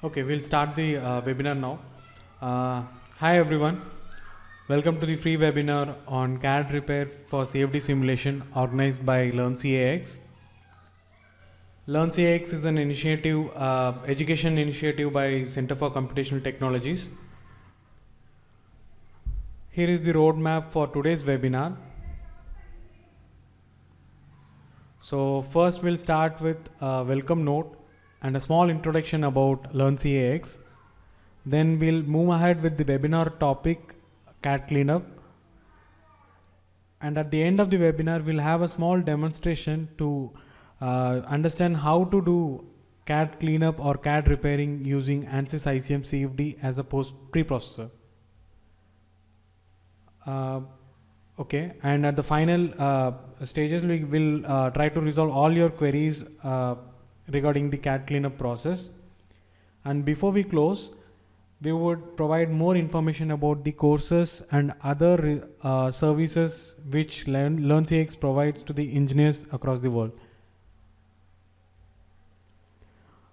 Okay, we'll start the webinar now. Hi everyone, welcome to the free webinar on CAD repair for CFD simulation organized by LearnCAX. LearnCAX is an initiative, education initiative by Center for Computational Technologies. Here is the roadmap for today's webinar. So first we'll start with a welcome note and a small introduction about LearnCAX. Then we'll move ahead with the webinar topic, CAD-Cleanup. And at the end of the webinar, we'll have a small demonstration to understand how to do CAD cleanup or CAD repairing using ANSYS ICEM CFD as a preprocessor. Okay, and at the final stages, we will try to resolve all your queries regarding the CAD cleanup process. And before we close, we would provide more information about the courses and other services which LearnCAX provides to the engineers across the world.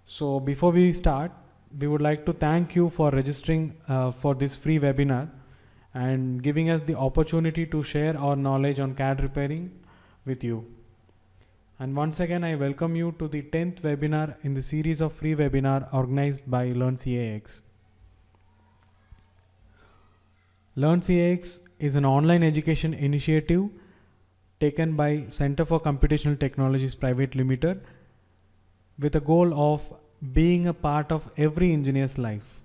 So before we start, we would like to thank you for registering for this free webinar and giving us the opportunity to share our knowledge on CAD repairing with you. And once again, I welcome you to the 10th webinar in the series of free webinar organized by LearnCAX. LearnCAX is an online education initiative taken by Center for Computational Technologies Private Limited with a goal of being a part of every engineer's life.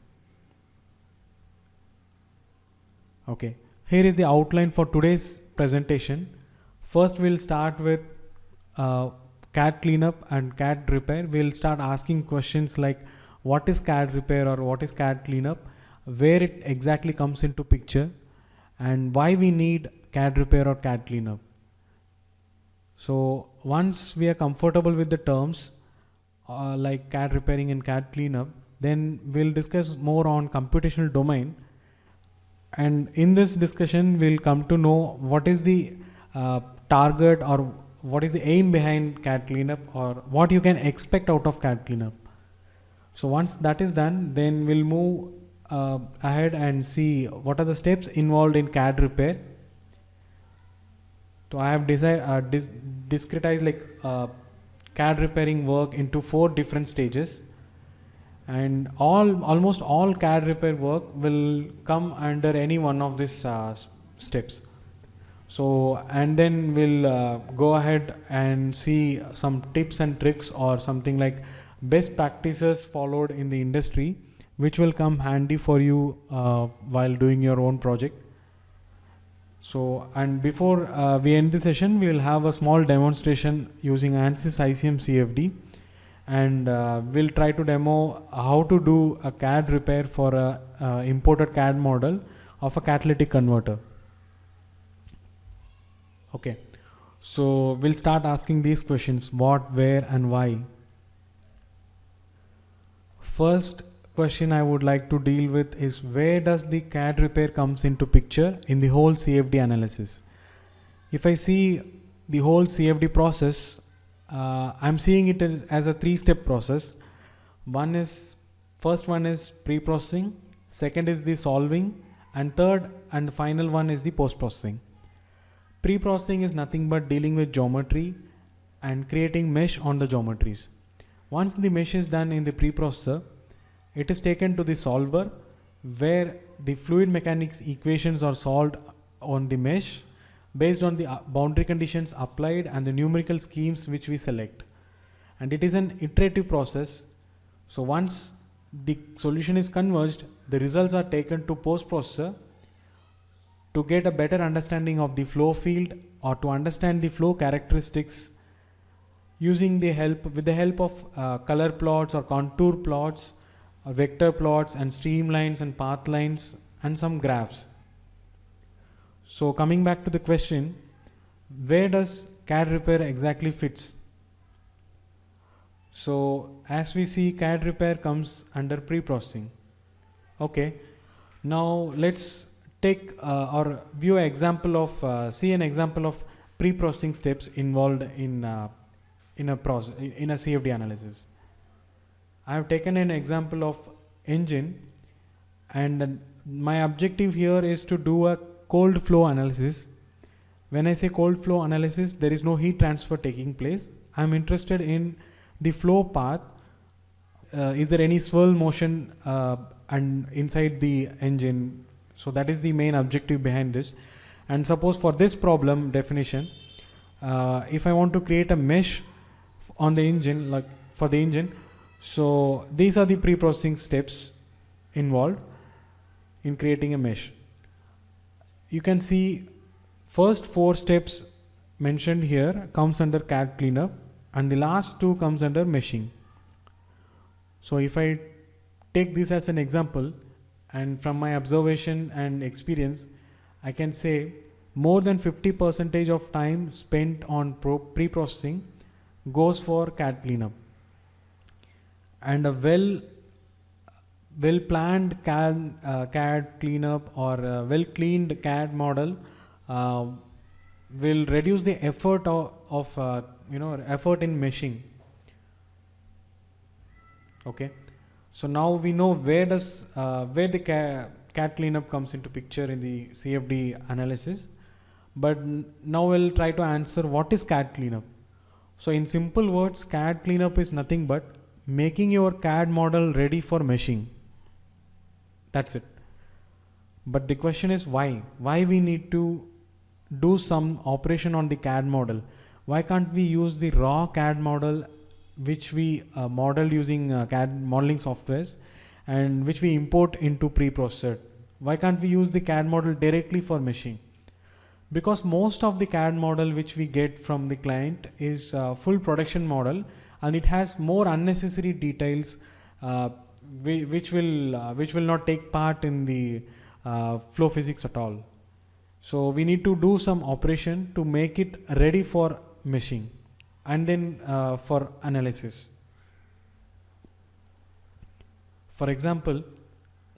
Okay, here is the outline for today's presentation. First, we'll start with CAD cleanup and CAD repair. We'll start asking questions like what is CAD repair or what is CAD cleanup, where it exactly comes into picture, and why we need CAD repair or CAD cleanup. So once we are comfortable with the terms like CAD repairing and CAD cleanup, then we'll discuss more on computational domain. And in this discussion, we'll come to know what is the target or what is the aim behind CAD cleanup or what you can expect out of CAD cleanup. So once that is done, then we'll move ahead and see what are the steps involved in CAD repair. So I have discretized like CAD repairing work into 4 different stages, and almost all CAD repair work will come under any one of these steps. So and then we'll go ahead and see some tips and tricks or something like best practices followed in the industry, which will come handy for you while doing your own project. So, and before we end the session, we will have a small demonstration using ANSYS ICEM CFD, and we'll try to demo how to do a CAD repair for a imported CAD model of a catalytic converter. Okay, so we'll start asking these questions: what, where, and why. First question I would like to deal with is where does the CAD repair comes into picture in the whole CFD analysis. If I see the whole CFD process, I'm seeing it as a 3-step process. First one is pre-processing, second is the solving, and third and final one is the post-processing. Pre-processing is nothing but dealing with geometry and creating mesh on the geometries. Once the mesh is done in the preprocessor, it is taken to the solver where the fluid mechanics equations are solved on the mesh based on the boundary conditions applied and the numerical schemes which we select. And it is an iterative process. So once the solution is converged, the results are taken to post-processor to get a better understanding of the flow field or to understand the flow characteristics using with the help of color plots or contour plots or vector plots and streamlines and path lines and some graphs. So coming back to the question, where does CAD repair exactly fits? So as we see, CAD repair comes under pre-processing. Okay, now let's take or view an example of see an example of pre-processing steps involved in a CFD analysis. I have taken an example of engine, and my objective here is to do a cold flow analysis. When I say cold flow analysis, there is no heat transfer taking place. I'm interested in the flow path. Is there any swirl motion and inside the engine? So that is the main objective behind this. And suppose for this problem definition, if I want to create a mesh on the engine, like for the engine, so these are the pre-processing steps involved in creating a mesh. You can see first 4 steps mentioned here comes under CAD cleanup, and the last 2 comes under meshing. So if I take this as an example, and from my observation and experience, I can say more than 50% of time spent on pre-processing goes for CAD cleanup. And a well-planned CAD cleanup or a well-cleaned CAD model will reduce the effort of effort in meshing. Okay, so now we know where the CAD cleanup comes into picture in the CFD analysis. But now we'll try to answer what is CAD cleanup. So in simple words, CAD cleanup is nothing but making your CAD model ready for meshing. That's it. But the question is why? Why we need to do some operation on the CAD model? Why can't we use the raw CAD model which we model using CAD modeling softwares and which we import into preprocessor? Why can't we use the CAD model directly for meshing? Because most of the CAD model which we get from the client is full production model, and it has more unnecessary details which will not take part in the flow physics at all. So we need to do some operation to make it ready for meshing and then for analysis. For example,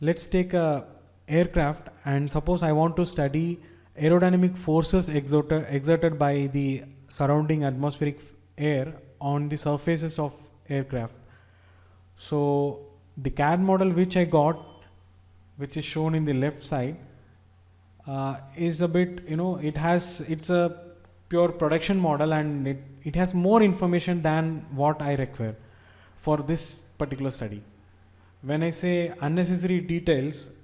let's take a aircraft, and suppose I want to study aerodynamic forces exerted by the surrounding atmospheric air on the surfaces of aircraft. So the CAD model which I got, which is shown in the left side, is a bit, it's a pure production model, and it has more information than what I require for this particular study. When I say unnecessary details,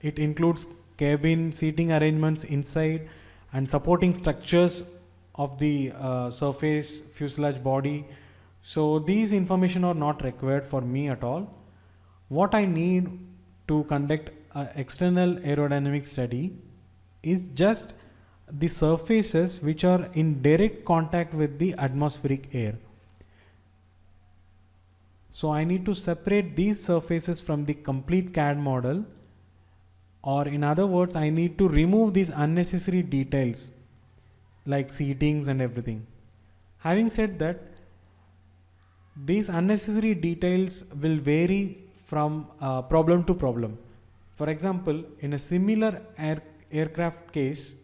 it includes cabin, seating arrangements inside, and supporting structures of the surface, fuselage body. So these information are not required for me at all. What I need to conduct an external aerodynamic study is just the surfaces which are in direct contact with the atmospheric air. So I need to separate these surfaces from the complete CAD model, or in other words, I need to remove these unnecessary details like seatings and everything. Having said that, these unnecessary details will vary from problem to problem. For example, in a similar aircraft case,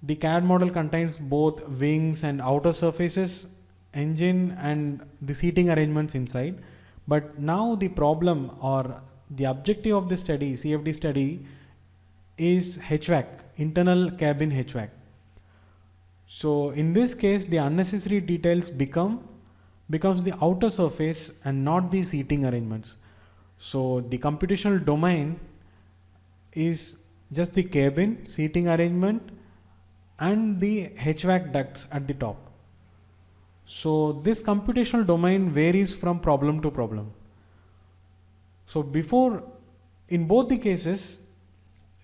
the CAD model contains both wings and outer surfaces, engine and the seating arrangements inside. But now the problem or the objective of the study, CFD study, is HVAC, internal cabin HVAC. So in this case, the unnecessary details becomes the outer surface and not the seating arrangements. So the computational domain is just the cabin, seating arrangement, and the HVAC ducts at the top. So this computational domain varies from problem to problem. So in both the cases,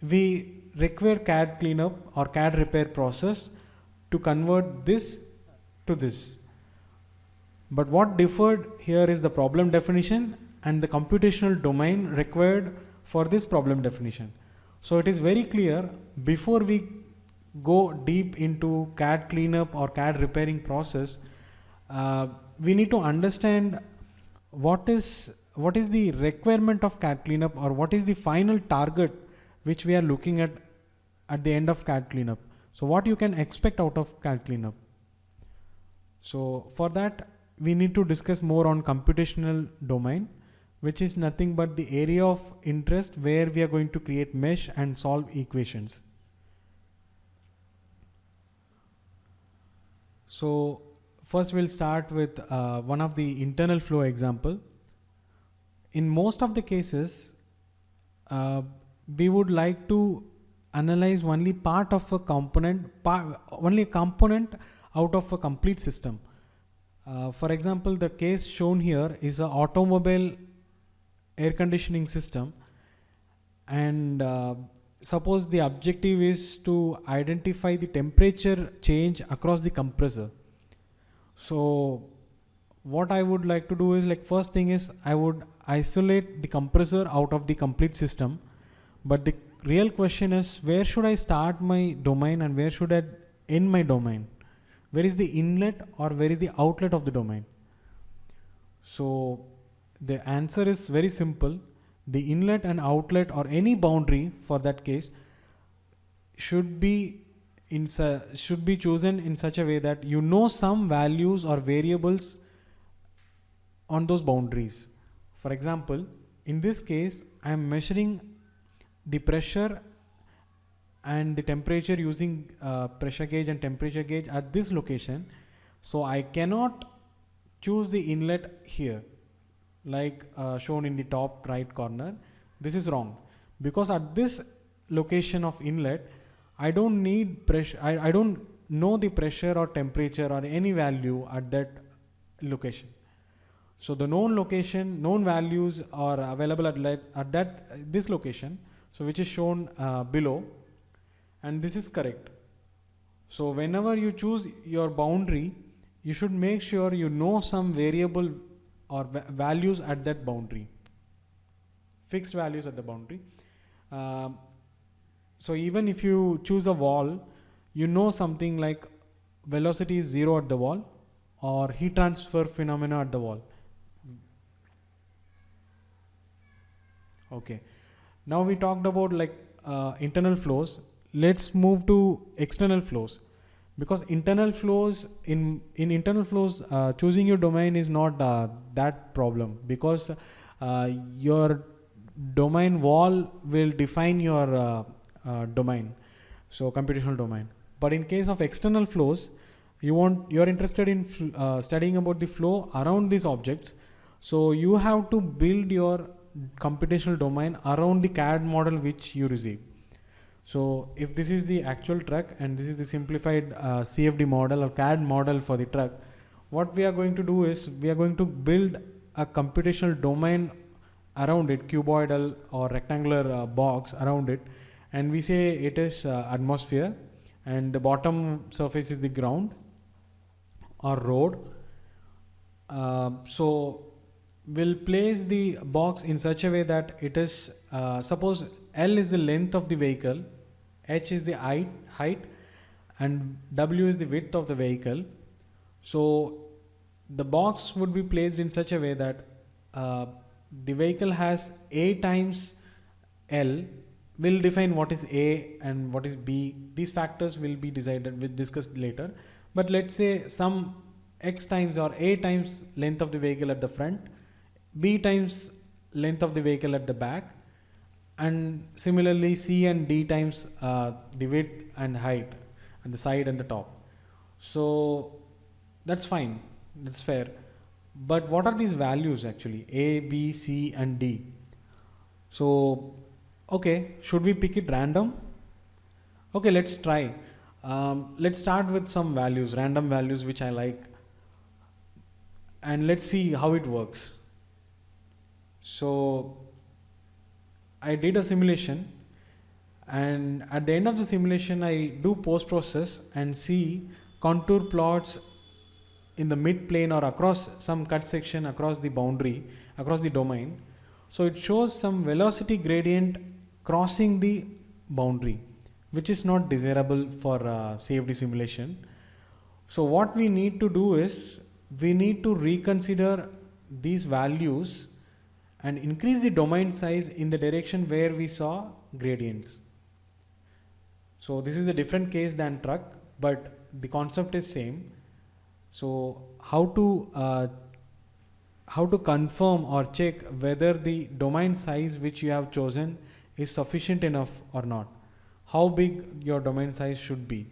we require CAD cleanup or CAD repair process to convert this to this. But what differed here is the problem definition and the computational domain required for this problem definition. So it is very clear, before we go deep into CAD cleanup or CAD repairing process, we need to understand what is the requirement of CAD cleanup, or what is the final target which we are looking at the end of CAD cleanup. So what you can expect out of CAD cleanup. So for that, we need to discuss more on computational domain. which is nothing but the area of interest where we are going to create mesh and solve equations. So first we'll start with one of the internal flow example. In most of the cases, we would like to analyze only part of a component, only a component out of a complete system. For example, the case shown here is an automobile air conditioning system, and suppose the objective is to identify the temperature change across the compressor. So what I would like to do is, like, first thing is I would isolate the compressor out of the complete system, but the real question is, where should I start my domain and where should I end my domain? Where is the inlet or where is the outlet of the domain? So the answer is very simple. The inlet and outlet, or any boundary for that case, should be chosen in such a way that you know some values or variables on those boundaries. For example, in this case, I am measuring the pressure and the temperature using pressure gauge and temperature gauge at this location. So I cannot choose the inlet here, like shown in the top right corner. This is wrong, because at this location of inlet, I don't need pressure. I don't know the pressure or temperature or any value at that location. So the known values are available at this location, so which is shown below, and this is correct. So whenever you choose your boundary, you should make sure you know some variable or values at that boundary, fixed values at the boundary. So even if you choose a wall, you know something like velocity is 0 at the wall, or heat transfer phenomena at the wall. Okay, now we talked about like internal flows. Let's move to external flows, because internal flows, in internal flows, choosing your domain is not that problem, because your domain wall will define your domain, so computational domain. But in case of external flows, you're interested in studying about the flow around these objects, so you have to build your computational domain around the CAD model which you receive. So if this is the actual truck and this is the simplified CFD model or CAD model for the truck, what we are going to do is we are going to build a computational domain around it, cuboidal or rectangular box around it, and we say it is atmosphere, and the bottom surface is the ground or road. So we'll place the box in such a way that it is, suppose L is the length of the vehicle, H is the height, and W is the width of the vehicle. So the box would be placed in such a way that the vehicle has A times L. Will define what is A and what is B. These factors will be decided, we'll discuss later. But let's say some X times or A times length of the vehicle at the front, B times length of the vehicle at the back, and similarly C and D times the width and height at the side and the top. So that's fine, that's fair. But what are these values actually? A, B, C and D. So okay, should we pick it random? Okay, let's try. Let's start with some values, random values which I like, and let's see how it works. So I did a simulation, and at the end of the simulation I do post process and see contour plots in the mid plane or across some cut section across the boundary, across the domain. So it shows some velocity gradient crossing the boundary, which is not desirable for CFD simulation. So what we need to do is we need to reconsider these values and increase the domain size in the direction where we saw gradients. So this is a different case than truck, but the concept is same. So how how to confirm or check whether the domain size which you have chosen is sufficient enough or not, how big your domain size should be.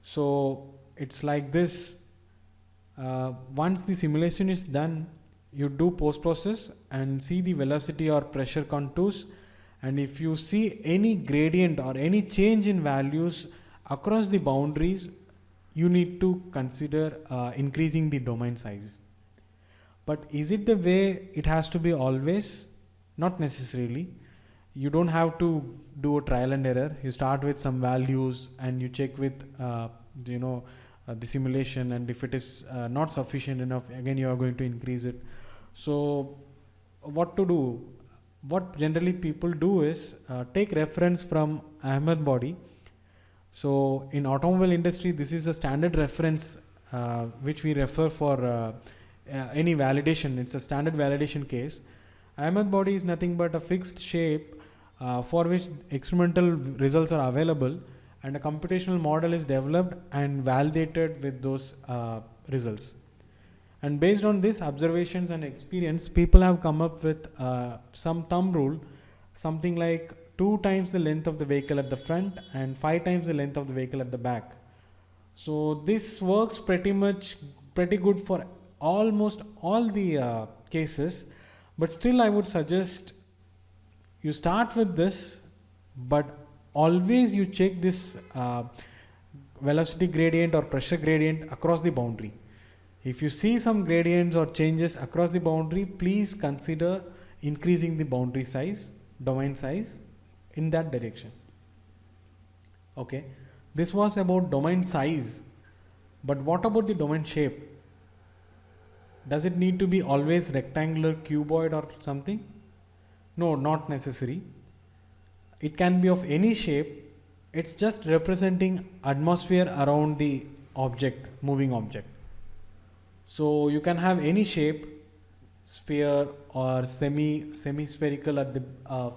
So it's like this. Once the simulation is done, you do post process and see the velocity or pressure contours, and if you see any gradient or any change in values across the boundaries, you need to consider increasing the domain size. But is it the way it has to be always? Not necessarily. You don't have to do a trial and error. You start with some values and you check with the simulation, and if it is not sufficient enough, again you are going to increase it. So what to do? What generally people do is take reference from Ahmed body. So in automobile industry, this is a standard reference which we refer for any validation. It's a standard validation case. Ahmed body is nothing but a fixed shape for which experimental results are available, and a computational model is developed and validated with those results. And based on these observations and experience, people have come up with some thumb rule, something like 2 times the length of the vehicle at the front and 5 times the length of the vehicle at the back. So this works pretty good for almost all the cases, but still I would suggest you start with this, but always you check this velocity gradient or pressure gradient across the boundary. If you see some gradients or changes across the boundary, please consider increasing the boundary size, domain size in that direction. Okay, this was about domain size, but what about the domain shape? Does it need to be always rectangular, cuboid or something? No, not necessary. It can be of any shape. It's just representing atmosphere around the object, moving object. So you can have any shape, sphere or semi-spherical at the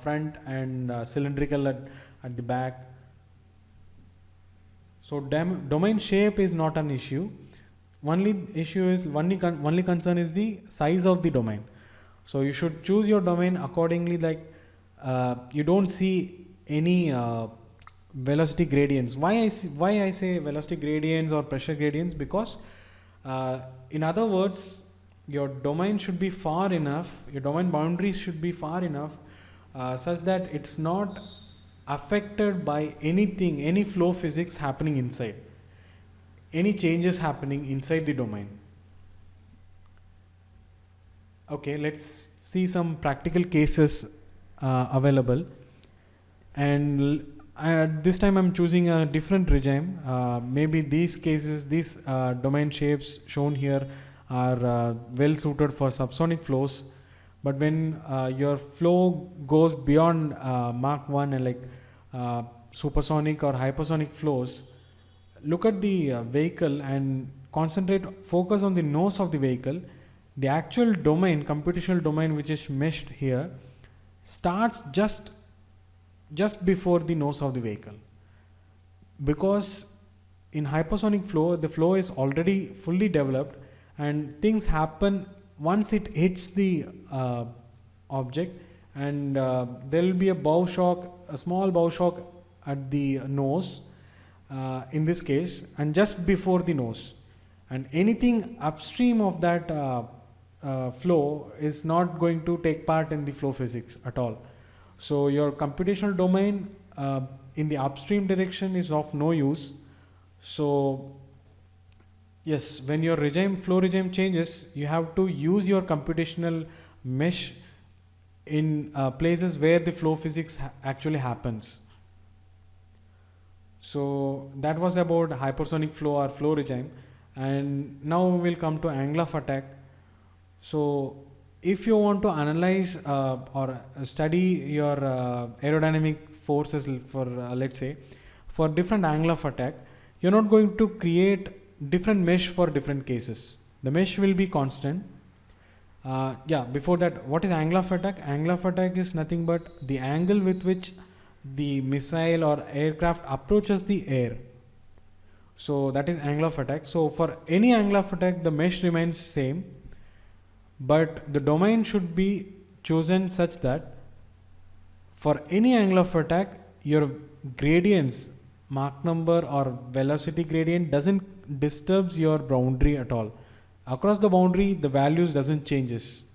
front and cylindrical at the back. So domain shape is not an issue. Only concern is the size of the domain. So you should choose your domain accordingly, like you don't see any velocity gradients. Why I say velocity gradients or pressure gradients? Because in other words, your domain should be far enough, your domain boundaries should be far enough such that it's not affected by anything, any flow physics happening inside, any changes happening inside the domain. Okay, let's see some practical cases available, and this time I'm choosing a different regime. Maybe these cases, these domain shapes shown here are well suited for subsonic flows, but when your flow goes beyond Mach 1 and like supersonic or hypersonic flows, look at the vehicle and focus on the nose of the vehicle. The actual domain, computational domain, which is meshed here, starts just before the nose of the vehicle, because in hypersonic flow the flow is already fully developed and things happen once it hits the object, and there will be a small bow shock at the nose in this case, and just before the nose, and anything upstream of that flow is not going to take part in the flow physics at all. So your computational domain in the upstream direction is of no use. So yes, when your flow regime changes, you have to use your computational mesh in places where the flow physics actually happens. So that was about hypersonic flow or flow regime, and now we will come to angle of attack. So if you want to analyze or study your aerodynamic forces for let's say for different angle of attack, you're not going to create different mesh for different cases. The mesh will be constant. Before that, what is angle of attack? Angle of attack is nothing but the angle with which the missile or aircraft approaches the air. So that is angle of attack. So for any angle of attack, the mesh remains same, but the domain should be chosen such that for any angle of attack, your gradients, Mach number or velocity gradient, doesn't disturbs your boundary at all. Across the boundary, the values doesn't changes.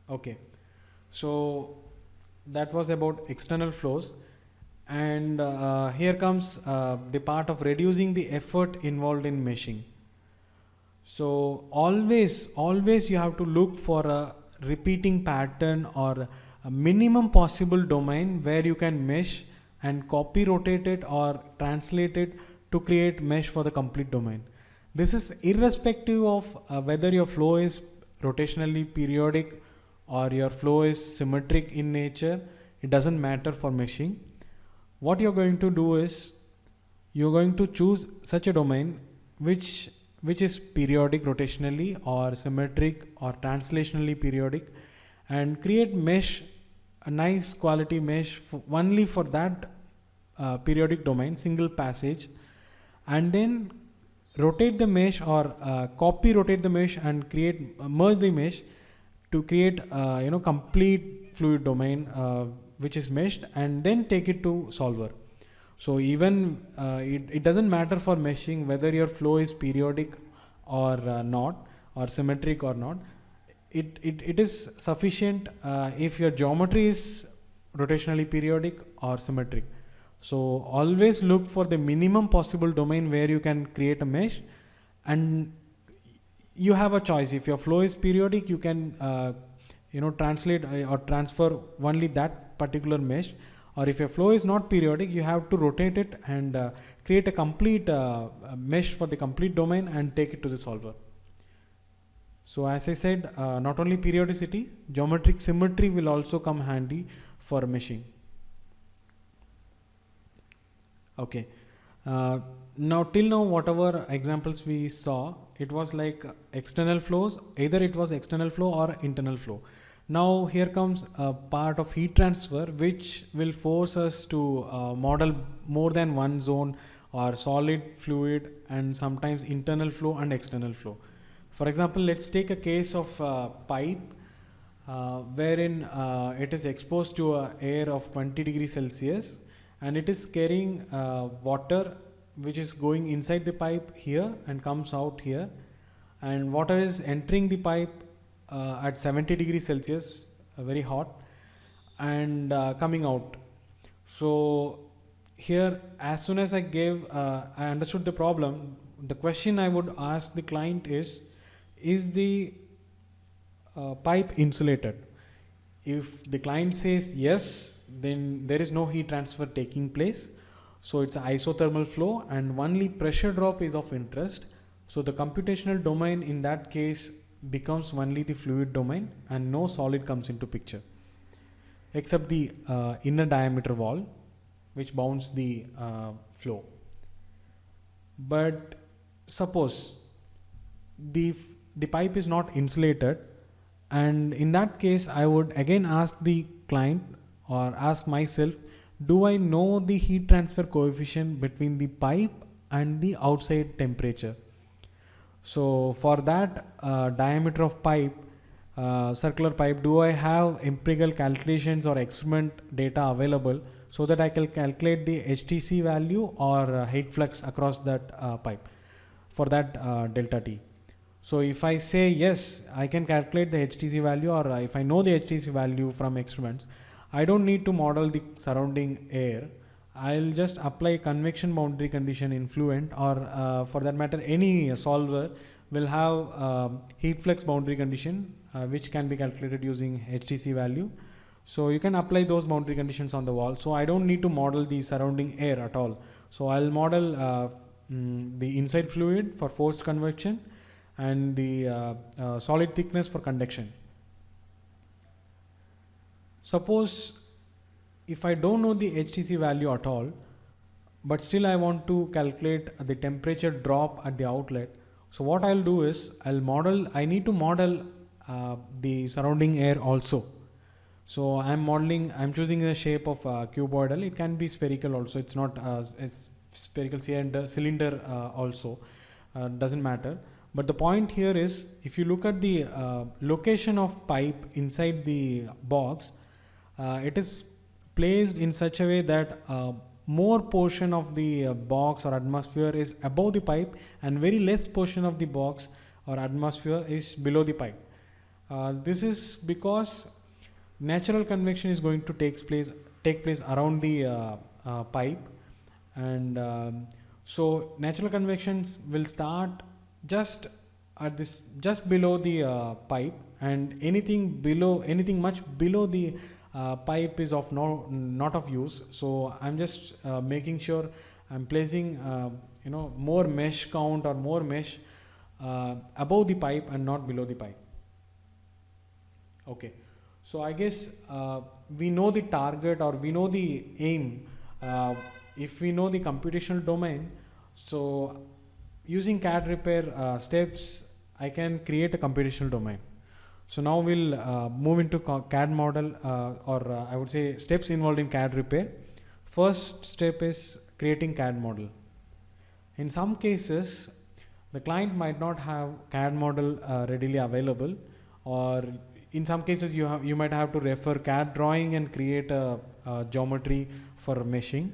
Okay, so that was about external flows, and here comes the part of reducing the effort involved in meshing. So always you have to look for a repeating pattern or a minimum possible domain where you can mesh and copy rotate it or translate it to create mesh for the complete domain. This is irrespective of whether your flow is rotationally periodic or your flow is symmetric in nature. It doesn't matter for meshing. What you're going to do is you're going to choose such a domain which is periodic rotationally or symmetric or translationally periodic, and create mesh, a nice quality mesh only for that periodic domain, single passage, and then rotate the mesh or copy rotate the mesh and create merge the mesh to create complete fluid domain which is meshed, and then take it to solver. So even it doesn't matter for meshing whether your flow is periodic or not, or symmetric or not. It is sufficient if your geometry is rotationally periodic or symmetric. So always look for the minimum possible domain where you can create a mesh, and you have a choice. If your flow is periodic, you can translate or transfer only that particular mesh, or if your flow is not periodic, you have to rotate it and create a complete mesh for the complete domain and take it to the solver. So as I said, not only periodicity, geometric symmetry will also come handy for meshing. Okay, now till now whatever examples we saw, it was like external flows, either it was external flow or internal flow. Now here comes a part of heat transfer which will force us to model more than one zone, or solid, fluid, and sometimes internal flow and external flow. For example, let's take a case of pipe wherein it is exposed to air of 20 degrees Celsius, and it is carrying water which is going inside the pipe here and comes out here, and water is entering the pipe at 70 degrees Celsius, very hot, and coming out. So here, as soon as I understood the problem, the question I would ask the client is the pipe insulated? If the client says yes, then there is no heat transfer taking place. So it's an isothermal flow, and only pressure drop is of interest. So the computational domain in that case becomes only the fluid domain, and no solid comes into picture except the inner diameter wall which bounds the flow. But suppose the pipe is not insulated, and in that case I would again ask the client or ask myself, do I know the heat transfer coefficient between the pipe and the outside temperature? So for that diameter of pipe, circular pipe, do I have empirical calculations or experiment data available so that I can calculate the HTC value or heat flux across that pipe for that delta T? So if I say yes, I can calculate the HTC value, or if I know the HTC value from experiments, I don't need to model the surrounding air. I'll just apply convection boundary condition in Fluent, or for that matter any solver will have heat flux boundary condition which can be calculated using HTC value. So you can apply those boundary conditions on the wall. So I don't need to model the surrounding air at all. So I'll model the inside fluid for forced convection and the solid thickness for conduction. Suppose if I don't know the HTC value at all, but still I want to calculate the temperature drop at the outlet. So what I'll do is I need to model the surrounding air also. So I'm choosing the shape of cuboidal. It can be spherical also. It's not a spherical cylinder also, doesn't matter. But the point here is, if you look at the location of pipe inside the box, it is placed in such a way that more portion of the box or atmosphere is above the pipe and very less portion of the box or atmosphere is below the pipe. This is because natural convection is going to take place around the pipe, and so natural convections will start just at this, just below the pipe, and anything much below the pipe is of not of use. So I'm just making sure I'm placing more mesh count or more mesh above the pipe and not below the pipe. Okay, so I guess we know the target, or we know the aim if we know the computational domain. So using CAD-Repair steps, I can create a computational domain. So now we'll move into CAD model, or I would say steps involved in CAD-Repair. First step is creating CAD model. In some cases, the client might not have CAD model readily available, or in some cases you might have to refer CAD drawing and create a geometry for meshing,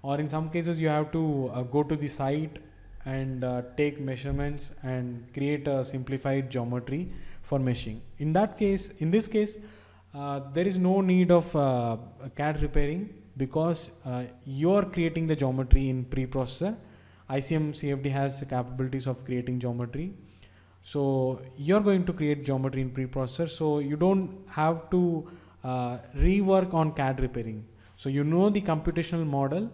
or in some cases you have to go to the site and take measurements and create a simplified geometry for meshing. In this case, there is no need of CAD repairing, because you are creating the geometry in preprocessor. ICM CFD has the capabilities of creating geometry. So you're going to create geometry in preprocessor, so you don't have to rework on CAD repairing. So you know the computational model,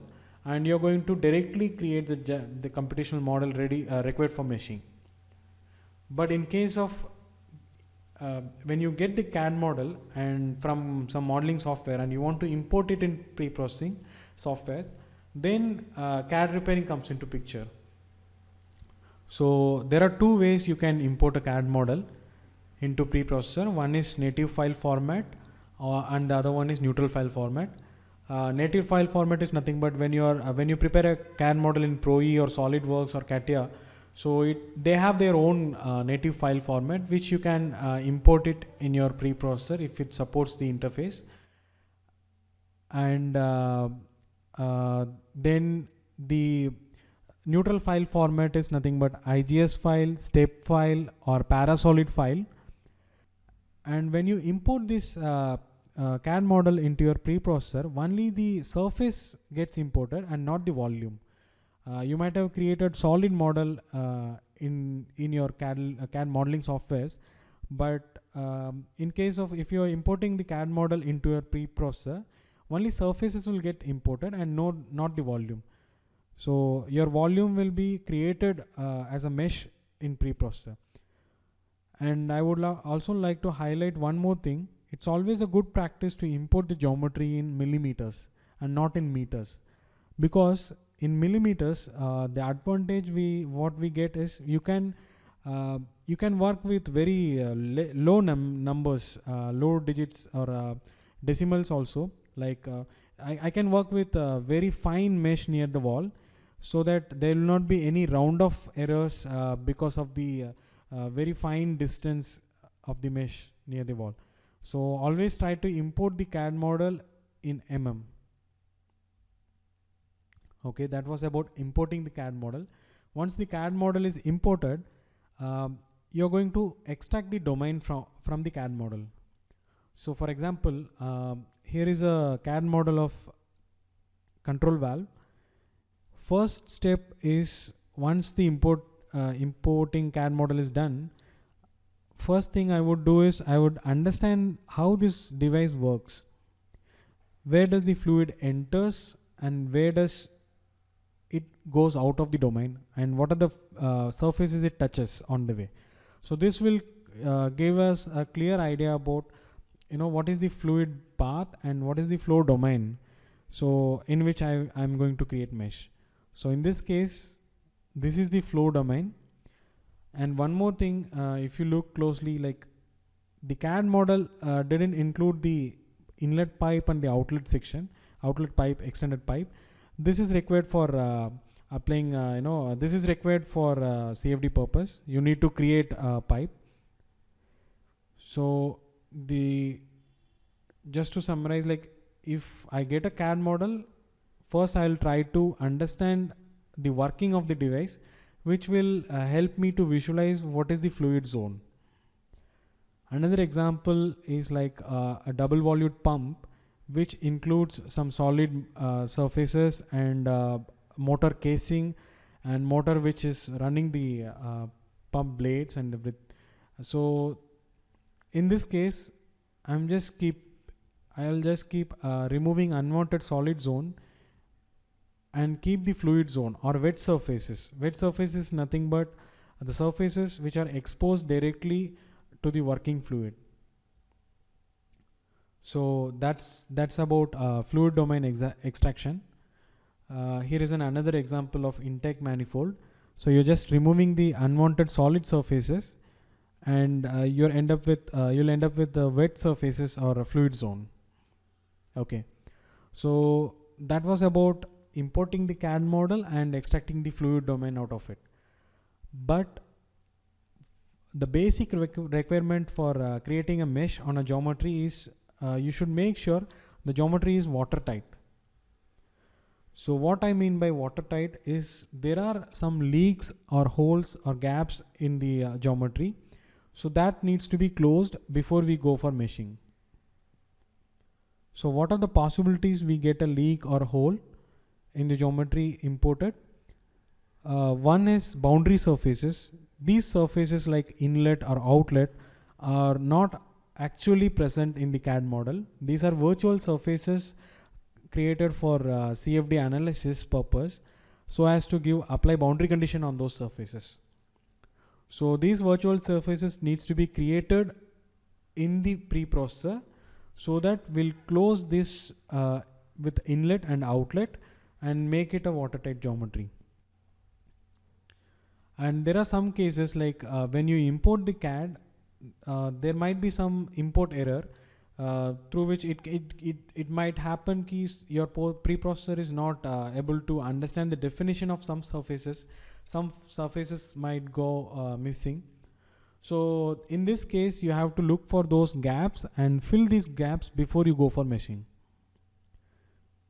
and you're going to directly create the computational model required for meshing. But in case of when you get the CAD model and from some modeling software and you want to import it in pre-processing software, then CAD repairing comes into picture. So there are two ways you can import a CAD model into preprocessor. One is native file format, and the other one is neutral file format. Native file format is nothing but when you prepare a CAD model in ProE or SolidWorks or CATIA, so they have their own native file format, which you can import it in your preprocessor if it supports the interface. And then the neutral file format is nothing but IGS file, step file, or parasolid file. And when you import this CAD model into your preprocessor, only the surface gets imported and not the volume. You might have created solid model in your CAD modeling softwares, but in case of if you are importing the CAD model into your preprocessor, only surfaces will get imported and not the volume. So your volume will be created as a mesh in preprocessor. And I would also like to highlight one more thing. It's always a good practice to import the geometry in millimeters and not in meters, because in millimeters the advantage what we get is you can work with very low numbers, low digits or decimals also. Like I can work with very fine mesh near the wall, so that there will not be any round off errors because of the very fine distance of the mesh near the wall. So always try to import the CAD model in mm. Okay, that was about importing the CAD model. Once the CAD model is imported, you're going to extract the domain from the CAD model. So for example, here is a CAD model of control valve. First step is, once the importing CAD model is done, first thing I would do is I would understand how this device works. Where does the fluid enters and where does it goes out of the domain, and what are the surfaces it touches on the way. So this will give us a clear idea about what is the fluid path and what is the flow domain, so in which I'm going to create mesh. So in this case, this is the flow domain. And one more thing, if you look closely, like the CAD model didn't include the inlet pipe and the outlet section, outlet pipe, extended pipe. This is required for applying, this is required for CFD purpose. You need to create a pipe. So just to summarize, like if I get a CAD model, first I'll try to understand the working of the device, which will help me to visualize what is the fluid zone. Another example is like a double volute pump, which includes some solid surfaces and motor casing and motor which is running the pump blades and everything. So in this case, I'll just keep removing unwanted solid zone and keep the fluid zone or wet surfaces. Wet surface is nothing but the surfaces which are exposed directly to the working fluid. So that's about fluid domain extraction. Here is another example of intake manifold. So you're just removing the unwanted solid surfaces, and you'll end up with the wet surfaces or a fluid zone. Okay, so that was about importing the CAD model and extracting the fluid domain out of it. But the basic requirement for creating a mesh on a geometry is you should make sure the geometry is watertight. So what I mean by watertight is there are some leaks or holes or gaps in the geometry. So that needs to be closed before we go for meshing. So what are the possibilities we get a leak or hole in the geometry imported? One is boundary surfaces. These surfaces like inlet or outlet are not actually present in the CAD model. These are virtual surfaces created for CFD analysis purpose, so as to apply boundary condition on those surfaces. So these virtual surfaces needs to be created in the preprocessor, so that we'll close this with inlet and outlet and make it a watertight geometry. And there are some cases like when you import the CAD, there might be some import error through which it might happen keys your preprocessor is not able to understand the definition of some surfaces. Some surfaces might go missing. So in this case, you have to look for those gaps and fill these gaps before you go for meshing.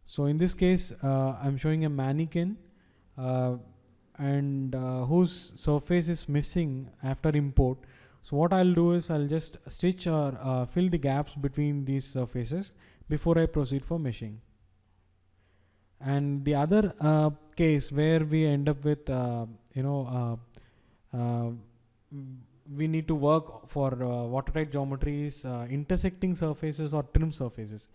So in this case, I'm showing a mannequin and whose surface is missing after import. So what I'll do is I'll just stitch or fill the gaps between these surfaces before I proceed for meshing. And the other case where we end up with we need to work for watertight geometries, intersecting surfaces or trim surfaces.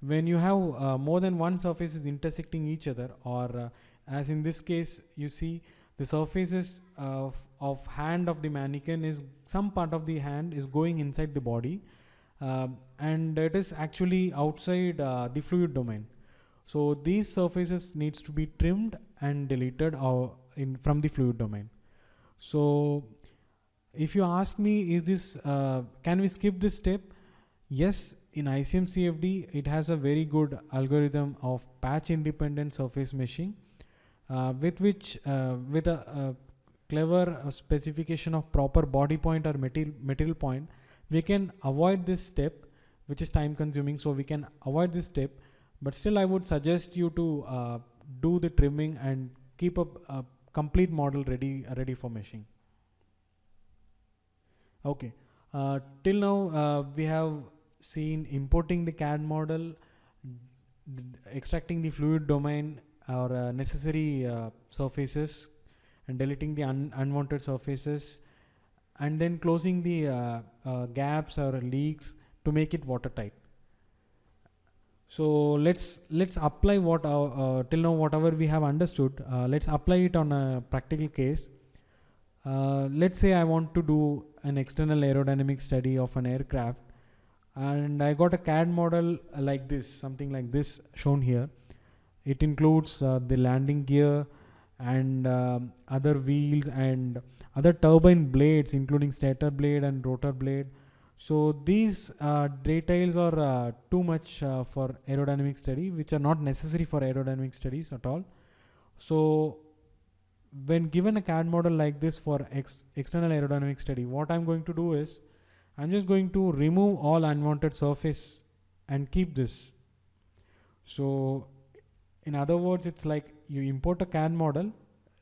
When you have more than one surfaces intersecting each other, or as in this case, you see the surfaces of hand of the mannequin is some part of the hand is going inside the body, and it is actually outside the fluid domain. So these surfaces needs to be trimmed and deleted from the fluid domain. So if you ask me, is this can we skip this step? Yes, in ICM CFD it has a very good algorithm of patch independent surface meshing, with a clever specification of proper body point or material point, we can avoid this step, which is time consuming. So we can avoid this step, but still I would suggest you to do the trimming and keep a complete model ready for meshing. Okay, till now we have seen importing the CAD model, extracting the fluid domain or necessary surfaces, and deleting the unwanted surfaces, and then closing the gaps or leaks to make it watertight. So let's apply what till now whatever we have understood. Let's apply it on a practical case. Let's say I want to do an external aerodynamic study of an aircraft, and I got a CAD model like this, something like this shown here. It includes the landing gear and other wheels and other turbine blades, including stator blade and rotor blade. So these details are too much for aerodynamic study, which are not necessary for aerodynamic studies at all. So when given a CAD model like this for external aerodynamic study, what I'm going to do is I'm just going to remove all unwanted surface and keep this. So in other words, it's like you import a CAD model,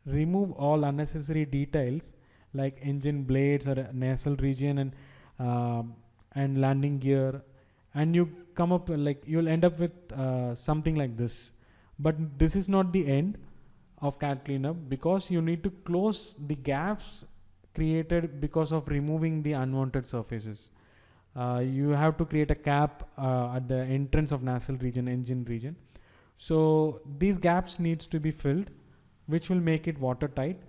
remove all unnecessary details like engine blades or nacelle region and landing gear, and you come up like you'll end up with something like this. But this is not the end of CAD cleanup, because you need to close the gaps created because of removing the unwanted surfaces. You have to create a cap at the entrance of nacelle region, engine region. So these gaps needs to be filled, which will make it watertight.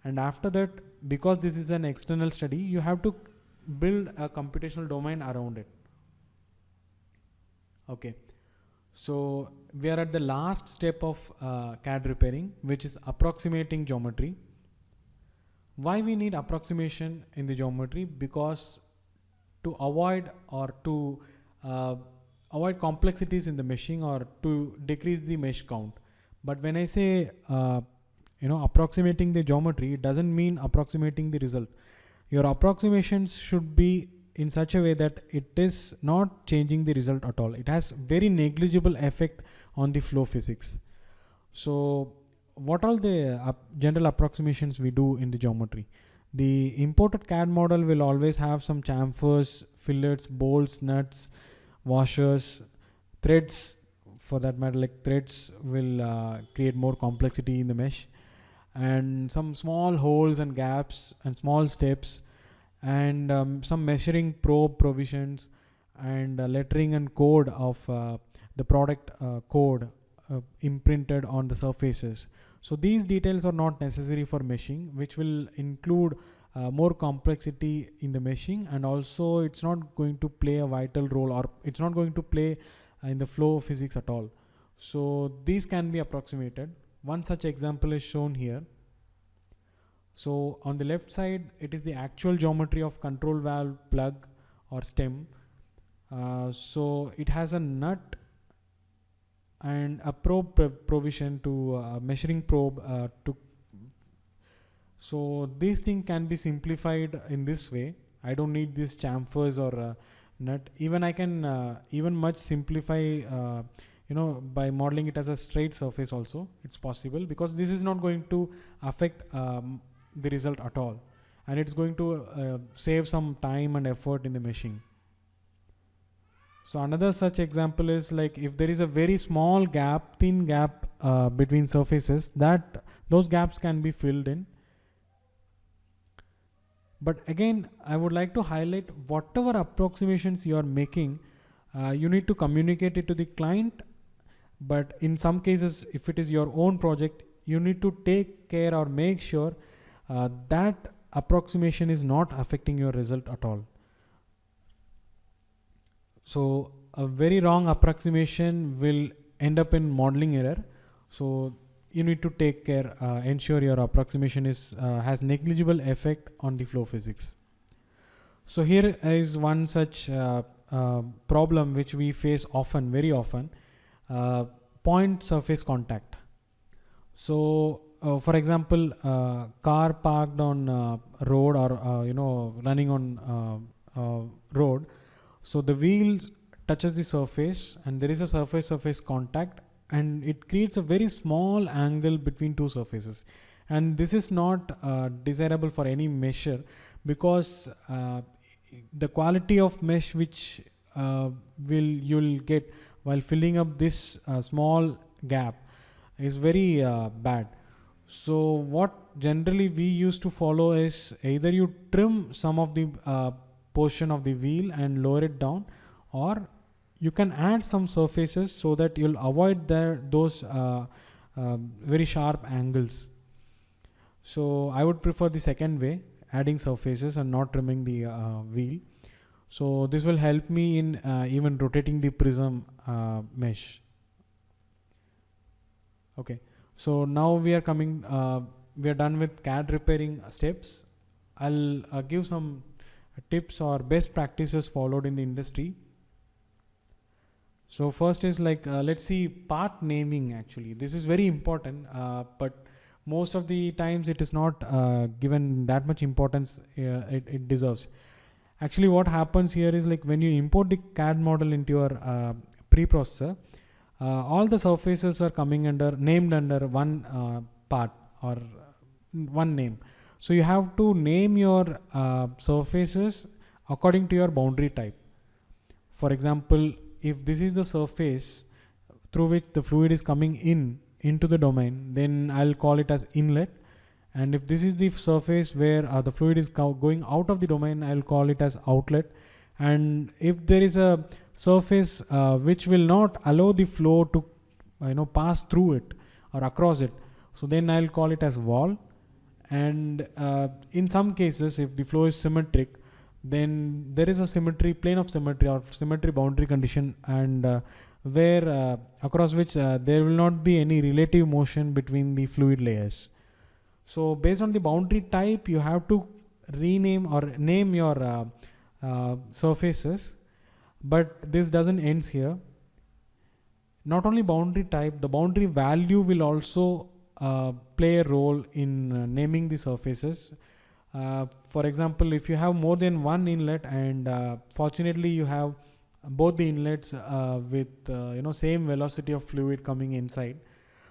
And after that, because this is an external study, you have to build a computational domain around it. Okay. So we are at the last step of CAD repairing, which is approximating geometry. Why we need approximation in the geometry? Because to avoid or to avoid complexities in the meshing, or to decrease the mesh count. But when I say approximating the geometry, it doesn't mean approximating the result. Your approximations should be in such a way that it is not changing the result at all. It has very negligible effect on the flow physics. So what are the general approximations we do in the geometry? The imported CAD model will always have some chamfers, fillets, bolts, nuts, washers, threads. For that matter, like threads will create more complexity in the mesh, and some small holes and gaps and small steps, and some measuring probe provisions, and lettering and code of the product code imprinted on the surfaces. So these details are not necessary for meshing, which will include more complexity in the meshing, and also it's not going to play a vital role, or it's not going to play in the flow physics at all. So these can be approximated. One such example is shown here. So on the left side, it is the actual geometry of control valve, plug or stem. So it has a nut and a probe provision to measuring probe so this thing can be simplified in this way. I don't need these chamfers or nut. Even I can even much simplify by modeling it as a straight surface also. It's possible, because this is not going to affect the result at all, and it's going to save some time and effort in the meshing. So another such example is like if there is a very small gap, thin gap between surfaces, those gaps can be filled in. But again, I would like to highlight, whatever approximations you are making, you need to communicate it to the client. But in some cases, if it is your own project, you need to take care or make sure that approximation is not affecting your result at all. So a very wrong approximation will end up in modeling error. So you need to take care, ensure your approximation has negligible effect on the flow physics. So here is one such problem which we face often, very often, point surface contact. So for example, car parked on road, or running on road. So the wheels touches the surface, and there is a surface contact, and it creates a very small angle between two surfaces. And this is not desirable for any measure, because the quality of mesh which you'll get while filling up this small gap is very bad. So what generally we used to follow is either you trim some of the portion of the wheel and lower it down, or you can add some surfaces so that you'll avoid those very sharp angles. So I would prefer the second way, adding surfaces and not trimming the wheel. So this will help me in even rotating the prism mesh. Okay, so now we are done with CAD repairing steps. I'll give some tips or best practices followed in the industry. So first is like let's see part naming. Actually, this is very important, but most of the times it is not given that much importance it deserves. Actually what happens here is, like, when you import the CAD model into your preprocessor, all the surfaces are coming named under one part or one name. So you have to name your surfaces according to your boundary type. For example, if this is the surface through which the fluid is coming into the domain, then I'll call it as inlet. And if this is the surface where the fluid is going out of the domain, I'll call it as outlet. And if there is a surface which will not allow the flow to pass through it or across it, so then I'll call it as wall. And in some cases, if the flow is symmetric, then there is a symmetry, plane of symmetry or symmetry boundary condition, and where across which there will not be any relative motion between the fluid layers. So based on the boundary type, you have to rename or name your surfaces. But this doesn't end here. Not only boundary type, the boundary value will also play a role in naming the surfaces. For example, if you have more than one inlet, and fortunately you have both the inlets with same velocity of fluid coming inside,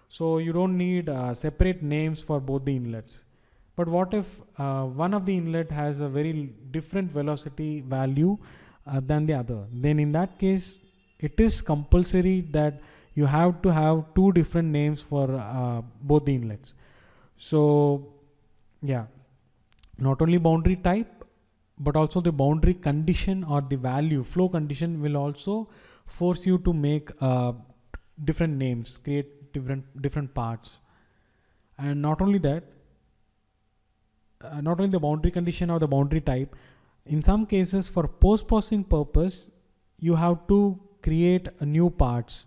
so you don't need separate names for both the inlets. But what if one of the inlet has a very different velocity value than the other? Then in that case, it is compulsory that you have to have two different names for both the inlets. So yeah, not only boundary type, but also the boundary condition or the value, flow condition, will also force you to make different names, create different parts. And not only that, not only the boundary condition or the boundary type, in some cases for post-processing purpose, you have to create new parts.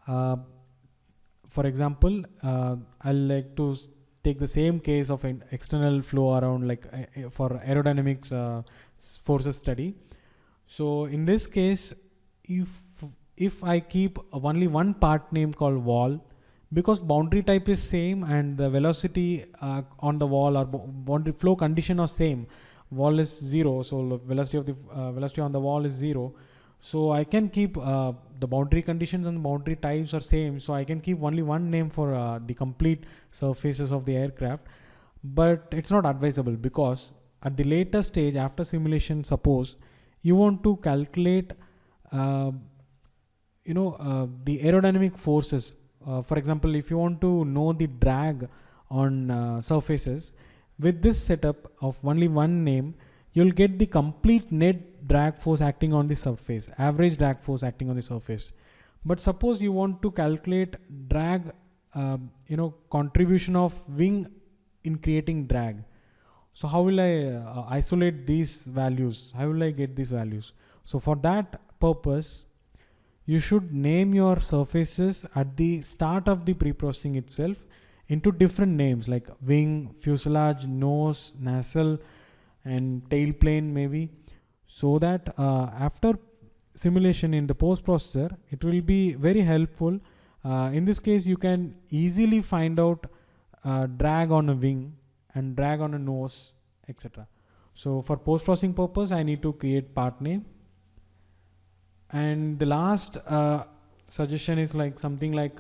For example, I'll like to take the same case of an external flow around, like for aerodynamics forces study. So in this case, if I keep only one part name called wall, because boundary type is same and the velocity on the wall or boundary flow condition are same, wall is 0, so the velocity of the velocity on the wall is 0. So I can keep the boundary conditions and the boundary types are same, so I can keep only one name for the complete surfaces of the aircraft. But it's not advisable, because at the later stage after simulation, suppose you want to calculate the aerodynamic forces. For example, if you want to know the drag on surfaces, with this setup of only one name, you'll get the complete net drag force acting on the surface, average drag force acting on the surface. But suppose you want to calculate drag, contribution of wing in creating drag. So how will I isolate these values? How will I get these values? So for that purpose, you should name your surfaces at the start of the pre-processing itself into different names, like wing, fuselage, nose, nacelle, and tail plane maybe, so that after simulation in the post processor, it will be very helpful. In this case, you can easily find out drag on a wing and drag on a nose, etc. So for post processing purpose, I need to create part name. And the last suggestion is like something like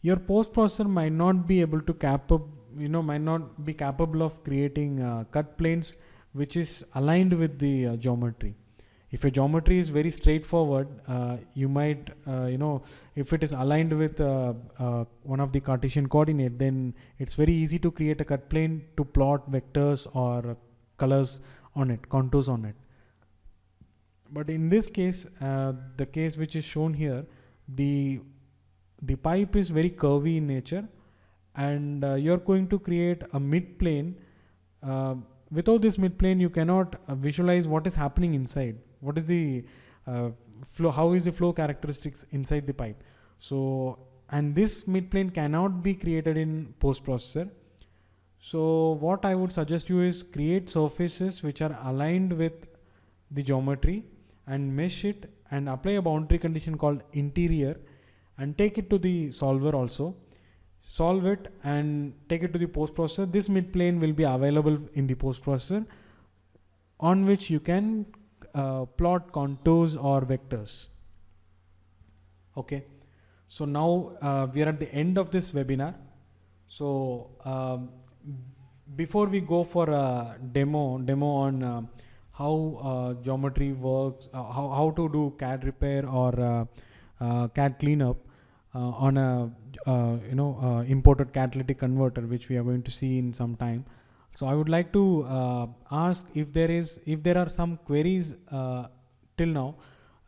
your post processor might not be able to might not be capable of creating cut planes which is aligned with the geometry. If your geometry is very straightforward, you might if it is aligned with one of the Cartesian coordinate, then it's very easy to create a cut plane to plot vectors or colors on it, contours on it. But in this case, the case which is shown here, the pipe is very curvy in nature, and you're going to create a mid plane. Without this mid plane, you cannot visualize what is happening inside. What is the flow? How is the flow characteristics inside the pipe? So, and this mid plane cannot be created in post processor. So what I would suggest you is create surfaces which are aligned with the geometry and mesh it and apply a boundary condition called interior and take it to the solver also. solve it and take it to the post processor. This mid plane will be available in the post processor, on which you can plot contours or vectors. Okay, so now we are at the end of this webinar. So before we go for a demo on how geometry works, how to do CAD repair or CAD cleanup on a imported catalytic converter, which we are going to see in some time. So I would like to ask if there are some queries till now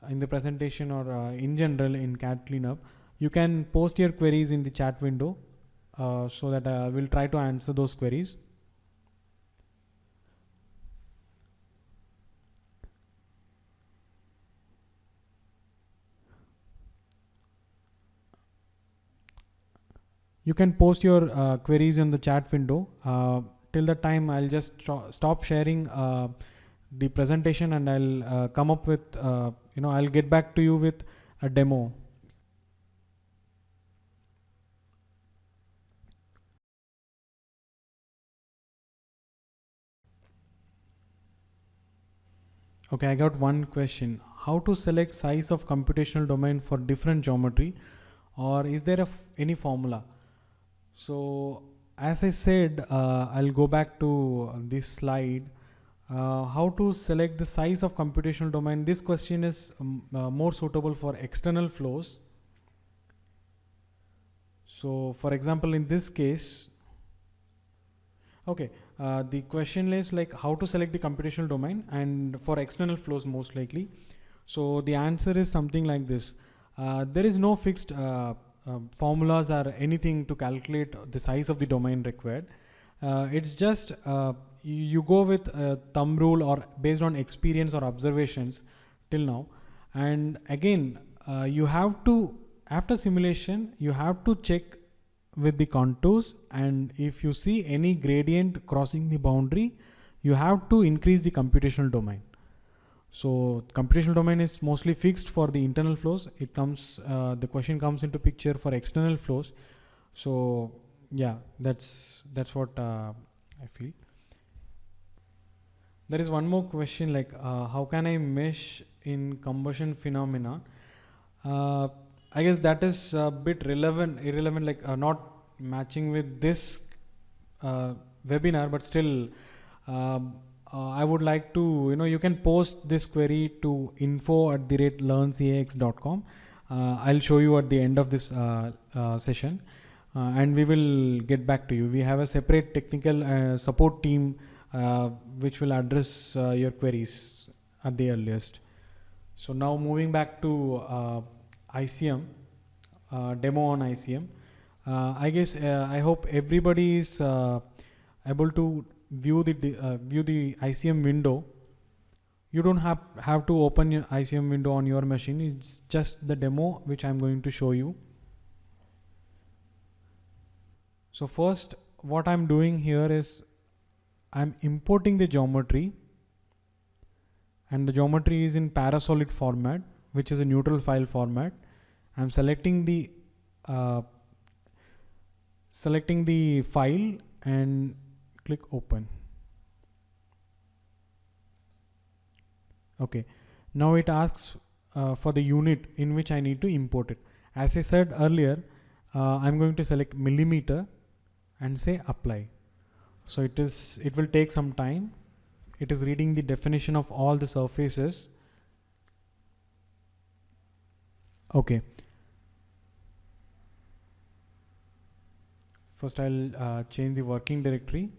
in the presentation or in general in CAD cleanup. You can post your queries in the chat window so that we'll try to answer those queries. You can post your queries in the chat window. Till the time, I'll just stop sharing the presentation, and I'll come up with, I'll get back to you with a demo. Okay, I got one question. How to select size of computational domain for different geometry, or is there any formula? So as I said, I'll go back to this slide. How to select the size of computational domain? This question is more suitable for external flows. So for example, in this case, okay, the question is like how to select the computational domain and for external flows most likely. So the answer is something like this. There is no fixed formulas or anything to calculate the size of the domain required. It's just you go with a thumb rule or based on experience or observations till now. And again, you have to, after simulation, you have to check with the contours, and if you see any gradient crossing the boundary, you have to increase the computational domain. So computational domain is mostly fixed for the internal flows. It comes, the question comes into picture for external flows. So yeah, that's what I feel. There is one more question, like how can I mesh in combustion phenomena? I guess that is a bit irrelevant, like not matching with this webinar, but still I would like to, you can post this query to info@learncax.com. I'll show you at the end of this session, and we will get back to you. We have a separate technical support team which will address your queries at the earliest. So now moving back to ICM, demo on ICM. I guess I hope everybody is able to view the ICM window. You don't have to open your ICM window on your machine. It's just the demo which I'm going to show you. So first, what I'm doing here is I'm importing the geometry, and the geometry is in parasolid format, which is a neutral file format. I'm selecting the file and click open. Okay, now it asks for the unit in which I need to import it. As I said earlier, I'm going to select millimeter and say apply. So it will take some time. It is reading the definition of all the surfaces. Okay. First I'll change the working directory.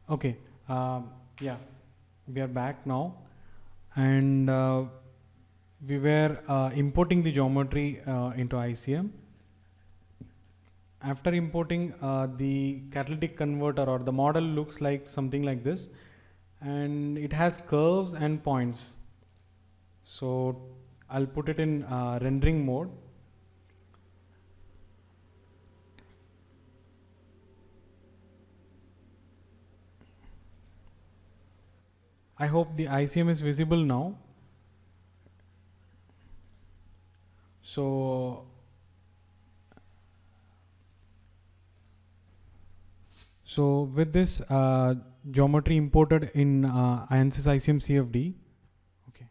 Okay, yeah, we are back now, and we were importing the geometry into ICM. After importing, the catalytic converter or the model looks like something like this, and it has curves and points. So I'll put it in rendering mode. I hope the ICM is visible now. So with this geometry imported in ANSYS ICEM CFD, okay.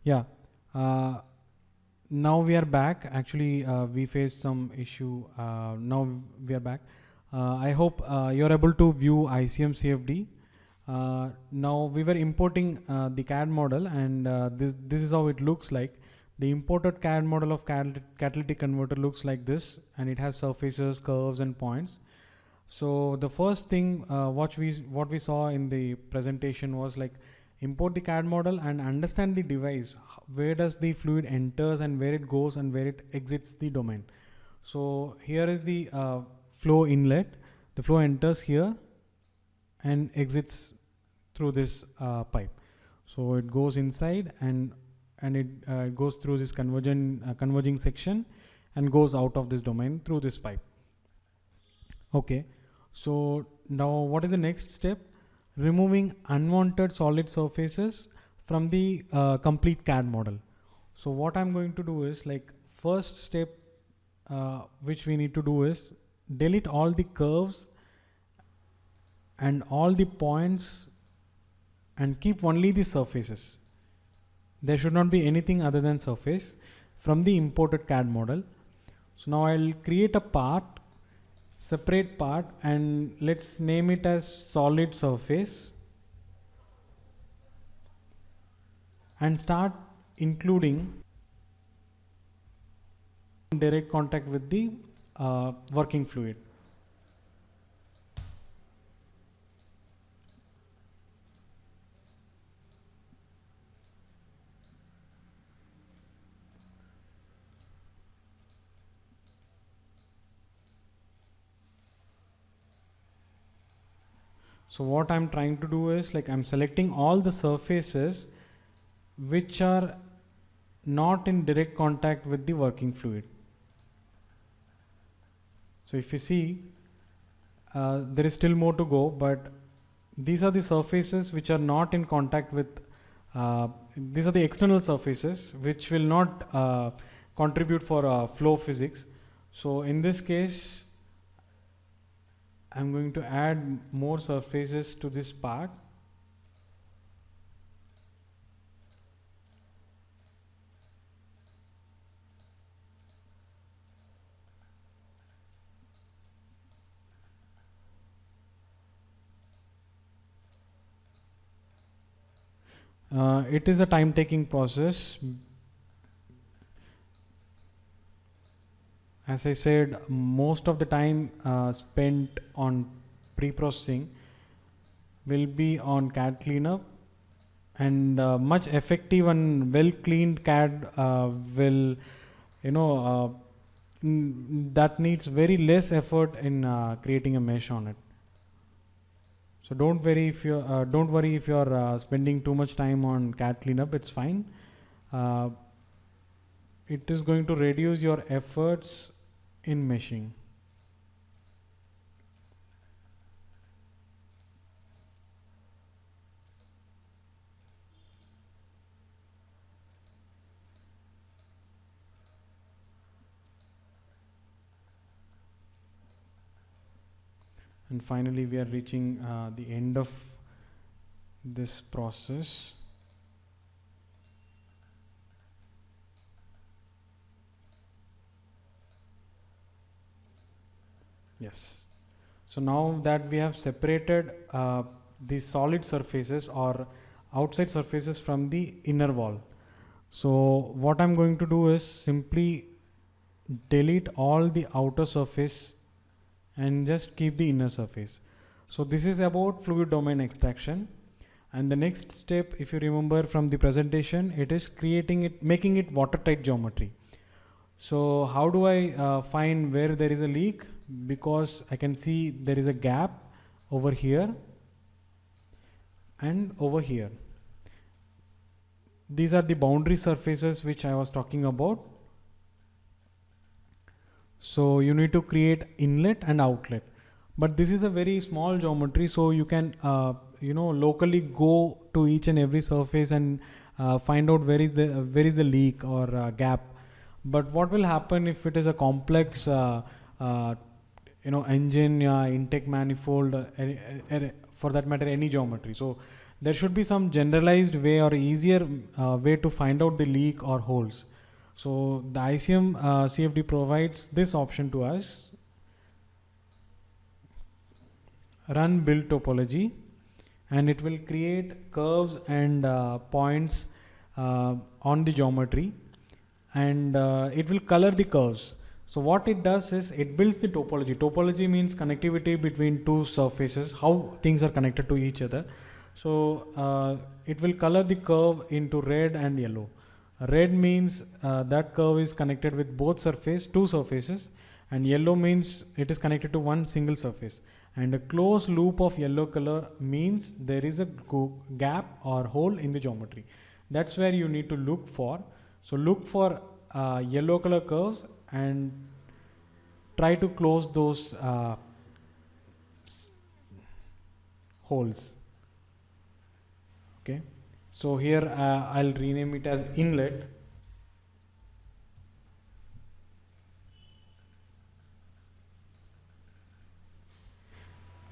Yeah. Now we are back. Actually, we faced some issue. Now we are back. I hope you're able to view ICM CFD. Now we were importing the CAD model, and this is how it looks like. The imported CAD model of catalytic converter looks like this, and it has surfaces, curves, and points. So the first thing what we saw in the presentation was like import the CAD model and understand the device. Where does the fluid enters and where it goes and where it exits the domain. So here is the flow inlet. The flow enters here and exits through this pipe. So it goes inside and it goes through this converging section and goes out of this domain through this pipe. Okay, so now what is the next step? Removing unwanted solid surfaces from the complete CAD model. So what I'm going to do is, like, first step which we need to do is delete all the curves and all the points and keep only the surfaces. There should not be anything other than surface from the imported CAD model. So now I'll create a part, separate part, and let's name it as solid surface, and start including direct contact with the working fluid. So what I'm trying to do is, like, I'm selecting all the surfaces which are not in direct contact with the working fluid. So if you see, there is still more to go, but these are the surfaces which are not in contact with, these are the external surfaces which will not contribute for flow physics. So in this case, I'm going to add more surfaces to this part. It is a time-taking process. As I said, most of the time spent on pre-processing will be on CAD-Cleanup, and much effective and well-cleaned CAD will, that needs very less effort in creating a mesh on it. So don't worry if you're spending too much time on CAD-Cleanup. It's fine. It is going to reduce your efforts in meshing. And finally, we are reaching the end of this process. Yes. So now that we have separated the solid surfaces or outside surfaces from the inner wall, so what I'm going to do is simply delete all the outer surface and just keep the inner surface. So this is about fluid domain extraction. And the next step, if you remember from the presentation, it is making it watertight geometry. So how do I find where there is a leak? Because I can see there is a gap over here and over here. These are the boundary surfaces which I was talking about. So you need to create inlet and outlet, but this is a very small geometry, so you can locally go to each and every surface and find out where is the leak or gap. But what will happen if it is a complex engine, intake manifold, for that matter any geometry? So there should be some generalized way or easier way to find out the leak or holes. So the ICM CFD provides this option to us. Run build topology, and it will create curves and points on the geometry, and it will color the curves. So what it does is it builds the topology. Topology means connectivity between two surfaces, how things are connected to each other. So it will color the curve into red and yellow. Red means that curve is connected with two surfaces, and yellow means it is connected to one single surface. And a closed loop of yellow color means there is a gap or hole in the geometry. That's where you need to look for. So look for yellow color curves and try to close those holes. Okay, so here I'll rename it as inlet.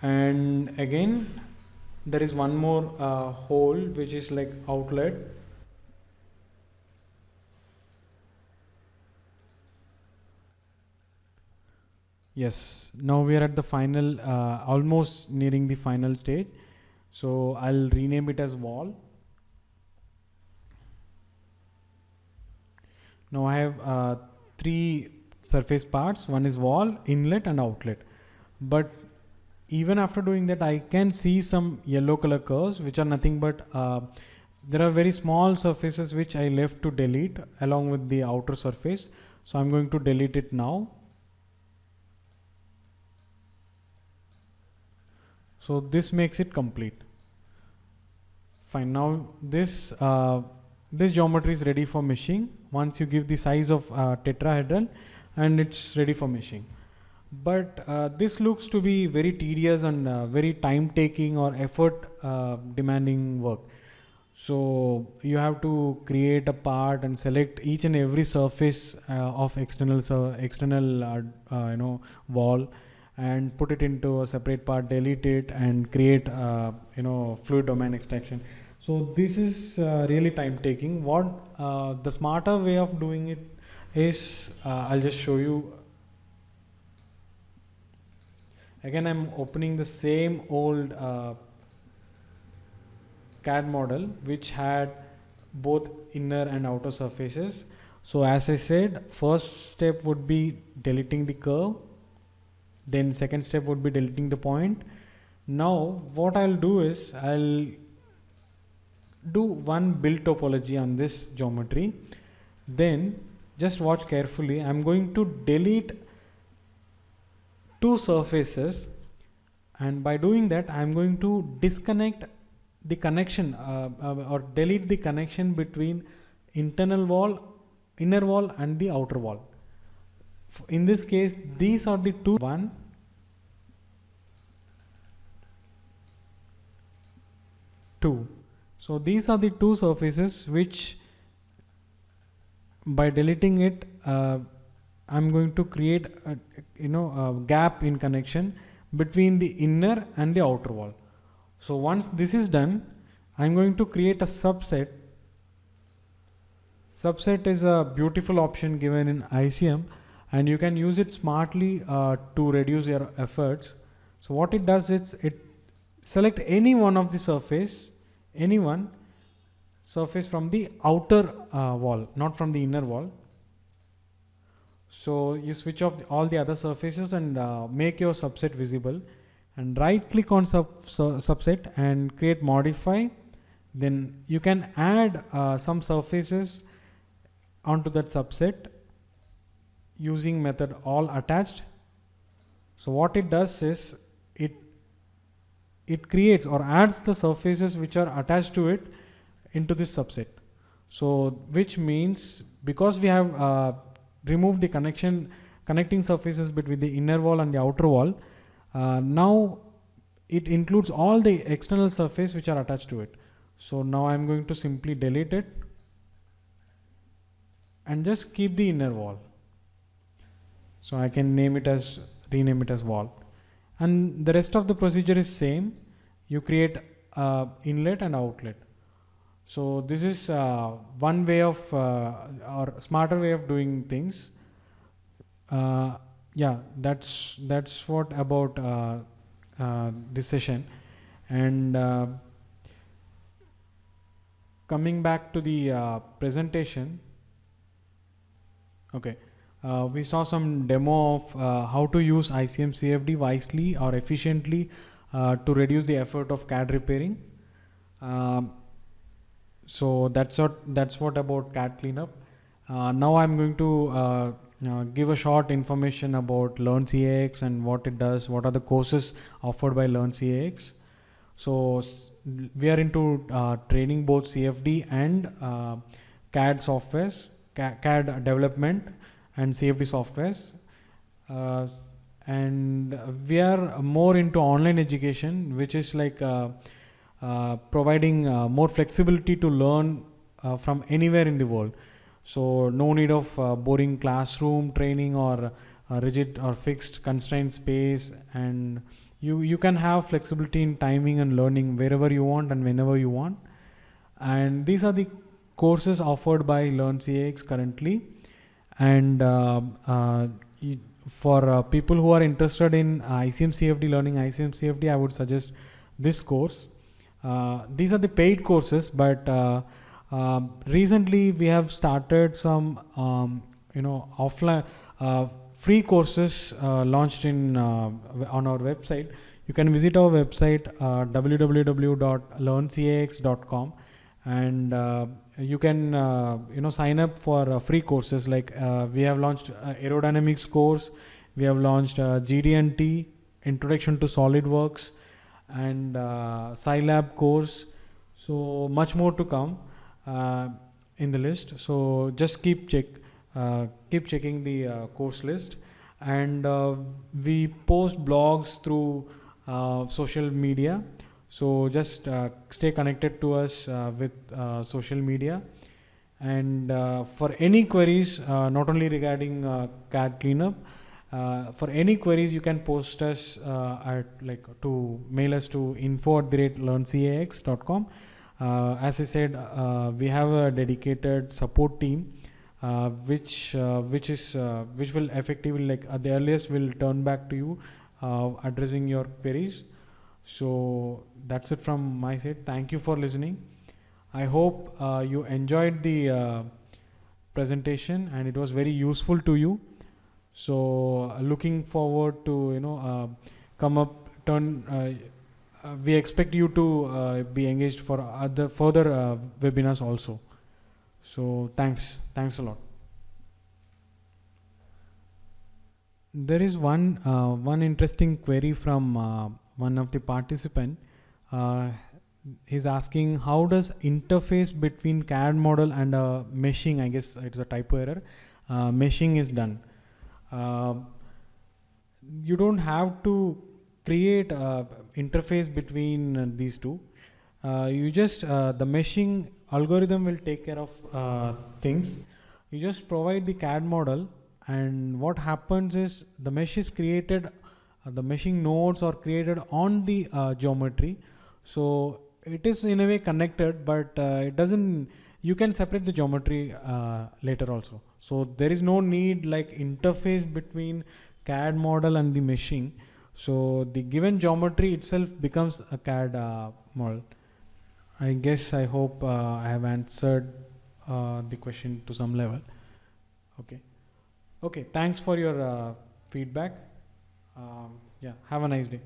And again there is one more hole which is like outlet. Yes, now we are at the final, almost nearing the final stage. So I'll rename it as wall. Now I have three surface parts. One is wall, inlet and outlet. But even after doing that, I can see some yellow color curves which are nothing but there are very small surfaces which I left to delete along with the outer surface. So I'm going to delete it now. So this makes it complete. Fine. Now this geometry is ready for meshing once you give the size of tetrahedral, and it's ready for meshing. But this looks to be very tedious and very time taking or effort demanding work. So you have to create a part and select each and every surface of external wall, and put it into a separate part, delete it, and create fluid domain extraction. So this is really time taking. What the smarter way of doing it is, I'll just show you. Again, I'm opening the same old CAD model which had both inner and outer surfaces. So as I said, first step would be deleting the curve, then second step would be deleting the point. Now what I'll do is I'll do one build topology on this geometry. Then just watch carefully. I'm going to delete two surfaces, and by doing that I'm going to disconnect the connection or delete the connection between inner wall and the outer wall. In this case, these are the two, 1, 2. So these are the two surfaces which, by deleting it, I'm going to create a gap in connection between the inner and the outer wall. So once this is done, I'm going to create a subset. Subset is a beautiful option given in ICM, and you can use it smartly to reduce your efforts. So what it does is it select any one of the surface, surface from the outer wall, not from the inner wall. So you switch off all the other surfaces and make your subset visible, and right click on subset and create modify Then you can add some surfaces onto that subset using method all attached. So what it does is it creates or adds the surfaces which are attached to it into this subset. So which means because we have removed the connecting surfaces between the inner wall and the outer wall, now it includes all the external surface which are attached to it. So now I'm going to simply delete it and just keep the inner wall. So I can rename it as wall, and the rest of the procedure is same. You create inlet and outlet. So this is one way of or smarter way of doing things. Yeah, that's what about this session. And coming back to the presentation, okay. We saw some demo of how to use ICM CFD wisely or efficiently to reduce the effort of CAD repairing. So that's what about CAD cleanup. Now I'm going to give a short information about Learn CAX and what it does, what are the courses offered by Learn CAX. So we are into training both CFD and CAD softwares, CAD development and CFD softwares, and we are more into online education, which is like providing more flexibility to learn from anywhere in the world. So no need of boring classroom training or rigid or fixed constrained space, and you can have flexibility in timing and learning wherever you want and whenever you want. And these are the courses offered by Learn CAX currently. And for people who are interested in ICM CFD, learning ICM CFD, I would suggest this course. These are the paid courses, but recently we have started some offline free courses launched on our website. You can visit our website www.learncax.com, and you can sign up for free courses. Like we have launched aerodynamics course, we have launched GD&T, Introduction to SolidWorks, and Scilab course. So much more to come in the list. So just keep checking the course list. And we post blogs through social media. So just stay connected to us with social media. And for any queries, not only regarding CAD cleanup, for any queries you can post us to mail us to info@learncax.com. As I said, we have a dedicated support team which will effectively, at the earliest, will turn back to you addressing your queries. So that's it from my side. Thank you for listening. I hope you enjoyed the presentation and it was very useful to you. So looking forward to we expect you to be engaged for further webinars also. So thanks a lot. There is one interesting query from one of the participant. He's asking, how does interface between CAD model and meshing, I guess it's a typo error, meshing is done. You don't have to create interface between these two. You just the meshing algorithm will take care of things. You just provide the CAD model, and what happens is the mesh is created, the meshing nodes are created on the geometry. So it is in a way connected, but it doesn't, you can separate the geometry later also. So there is no need like interface between CAD model and the meshing. So the given geometry itself becomes a CAD model. I hope I have answered the question to some level. Okay, thanks for your feedback. Yeah, have a nice day.